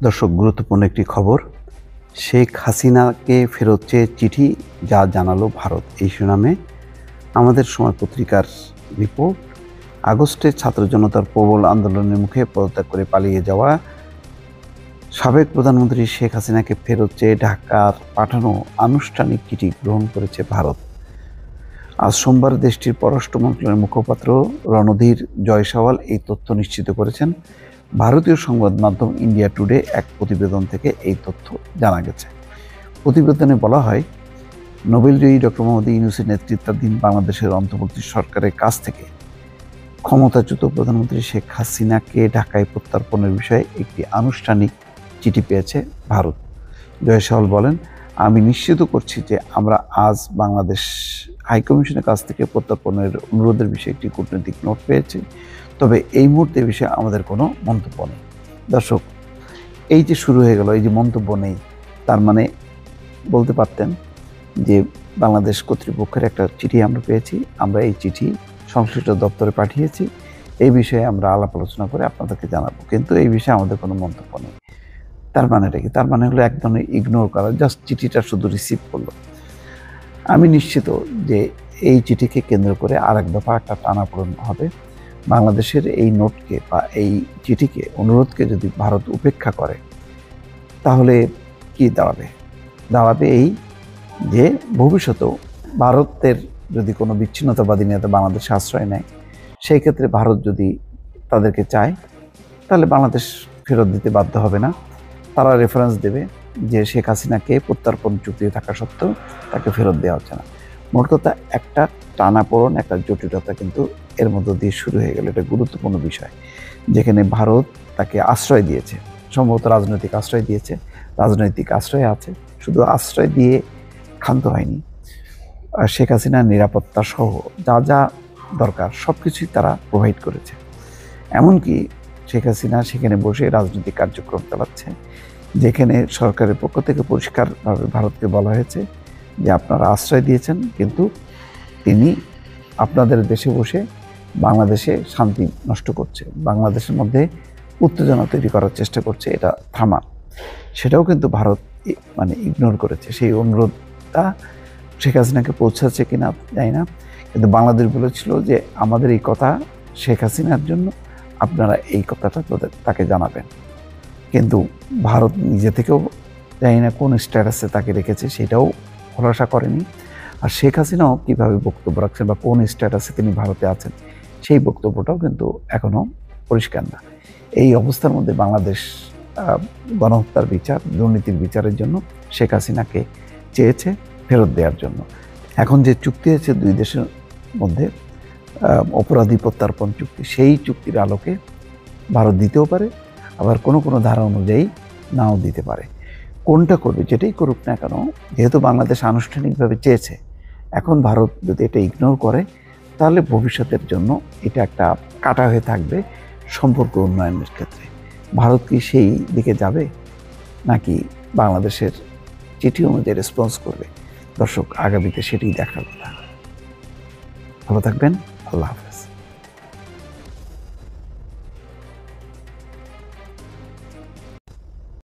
দর্শক, গুরুত্বপূর্ণ একটি খবর। শেখ হাসিনাকে ফেরত চেয়ে চিঠি যা জানালো ভারত, এই শিরোনামে আমাদের সময় পত্রিকার রিপোর্ট। আগস্টে ছাত্র জনতার প্রবল আন্দোলনের মুখে পদত্যাগ করে পালিয়ে যাওয়া সাবেক প্রধানমন্ত্রী শেখ হাসিনাকে ফেরত চেয়ে ঢাকার পাঠানো আনুষ্ঠানিক চিঠি গ্রহণ করেছে ভারত। আজ সোমবার দেশটির পররাষ্ট্র মন্ত্রণালয়ের মুখপাত্র রণধীর জয়সওয়াল এই তথ্য নিশ্চিত করেছেন। ভারতীয় সংবাদ মাধ্যম ইন্ডিয়া টুডে এক প্রতিবেদন থেকে এই তথ্য জানা গেছে। প্রতিবেদনে বলা হয়, নোবেলজয়ী ডক্টর মোহাম্মদ ইউনূসের নেতৃত্বাধীন বাংলাদেশের অন্তর্বর্তী সরকারের কাছ থেকে ক্ষমতাচ্যুত প্রধানমন্ত্রী শেখ হাসিনাকে ঢাকায় প্রত্যর্পণের বিষয়ে একটি আনুষ্ঠানিক চিঠি পেয়েছে ভারত। জয়সওয়াল বলেন, আমি নিশ্চিত করছি যে আমরা আজ বাংলাদেশ হাইকমিশনের কাছ থেকে প্রত্যর্পণের অনুরোধের বিষয়ে একটি কূটনৈতিক নোট পেয়েছি। তবে এই মুহূর্তে বিষয়ে আমাদের কোনো মন্তব্য নেই। দর্শক, এই যে শুরু হয়ে গেল, এই যে মন্তব্য নেই, তার মানে বলতে পারতেন যে বাংলাদেশ কর্তৃপক্ষের একটা চিঠি আমরা পেয়েছি, আমরা এই চিঠি সংশ্লিষ্ট দপ্তরে পাঠিয়েছি, এই বিষয়ে আমরা আলাপ আলোচনা করে আপনাদেরকে জানাবো, কিন্তু এই বিষয়ে আমাদের কোনো মন্তব্য নেই। তার মানেটা কি? তার মানে হলো এক ধরনের ইগনোর করা, জাস্ট চিঠিটা শুধু রিসিভ করলো। আমি নিশ্চিত যে এই চিঠিকে কেন্দ্র করে আর এক দফা একটা টানাপোড়েন হবে। বাংলাদেশের এই নোটকে বা এই চিঠিকে, অনুরোধকে যদি ভারত উপেক্ষা করে, তাহলে কি দাঁড়াবে এই যে ভবিষ্যতেও ভারতের যদি কোনো বিচ্ছিন্নতাবাদী নেতা বাংলাদেশে আশ্রয় নেয়, সেই ক্ষেত্রে ভারত যদি তাদেরকে চায়, তাহলে বাংলাদেশ ফেরত দিতে বাধ্য হবে না। তারা রেফারেন্স দেবে যে শেখ হাসিনাকে প্রত্যর্পণ চুক্তিতে থাকা সত্ত্বেও তাকে ফেরত দেওয়া হচ্ছে না। মোট কথা, একটা টানাপোড়েন, একটা জটিলতা কিন্তু এর মধ্য দিয়ে শুরু হয়ে গেল। এটা গুরুত্বপূর্ণ বিষয়, যেখানে ভারত তাকে আশ্রয় দিয়েছে, সম্ভবত রাজনৈতিক আশ্রয় দিয়েছে, রাজনৈতিক আশ্রয় আছে, শুধু আশ্রয় দিয়ে ক্ষান্ত হয়নি। শেখ হাসিনার নিরাপত্তা সহ যা যা দরকার সব কিছুই তারা প্রোভাইড করেছে। এমনকি শেখ হাসিনা সেখানে বসে রাজনৈতিক কার্যক্রম চালাচ্ছে, যেখানে সরকারের পক্ষ থেকে পরিষ্কারভাবে ভারতকে বলা হয়েছে যে আপনারা আশ্রয় দিয়েছেন, কিন্তু তিনি আপনাদের দেশে বসে বাংলাদেশে শান্তি নষ্ট করছে, বাংলাদেশের মধ্যে উত্তেজনা তৈরি করার চেষ্টা করছে, এটা থামান। সেটাও কিন্তু ভারত ইগনোর করেছে। সেই অনুরোধটা শেখ হাসিনাকে পৌঁছাচ্ছে কিনা জানি না, কিন্তু বাংলাদেশ বলেছিল যে আমাদের এই কথা শেখ হাসিনার জন্য, আপনারা এই কথাটা তাকে জানাবেন। কিন্তু ভারত নিজে থেকেও জানি না কোন স্ট্যাটাসে তাকে রেখেছে, সেটাও খোলাসা করেনি। আর শেখ হাসিনাও কীভাবে বক্তব্য রাখছেন বা কোন স্ট্যাটাসে তিনি ভারতে আছেন, সেই বক্তব্যটাও কিন্তু এখনও পরিষ্কার না। এই অবস্থার মধ্যে বাংলাদেশ গণহত্যার বিচার, দুর্নীতির বিচারের জন্য শেখ হাসিনাকে চেয়েছে ফেরত দেওয়ার জন্য। এখন যে চুক্তি হয়েছে দুই দেশের মধ্যে, অপরাধী প্রত্যর্পণ চুক্তি, সেই চুক্তির আলোকে ভারত দিতেও পারে, আবার কোনো কোনো ধারা অনুযায়ী নাও দিতে পারে। কোনটা করবে, যেটাই করুক না কেন, যেহেতু বাংলাদেশ আনুষ্ঠানিকভাবে চেয়েছে, এখন ভারত যদি এটা ইগনোর করে, তাহলে ভবিষ্যতের জন্য এটা একটা কাটা হয়ে থাকবে সম্পর্ক উন্নয়নের ক্ষেত্রে। ভারত কি সেই দিকে যাবে, নাকি বাংলাদেশের চিঠি অনুযায়ী রেসপন্স করবে? দর্শক, আগামীতে সেটাই দেখার কথা। ভালো থাকবেন। আল্লাহ হাফেজ।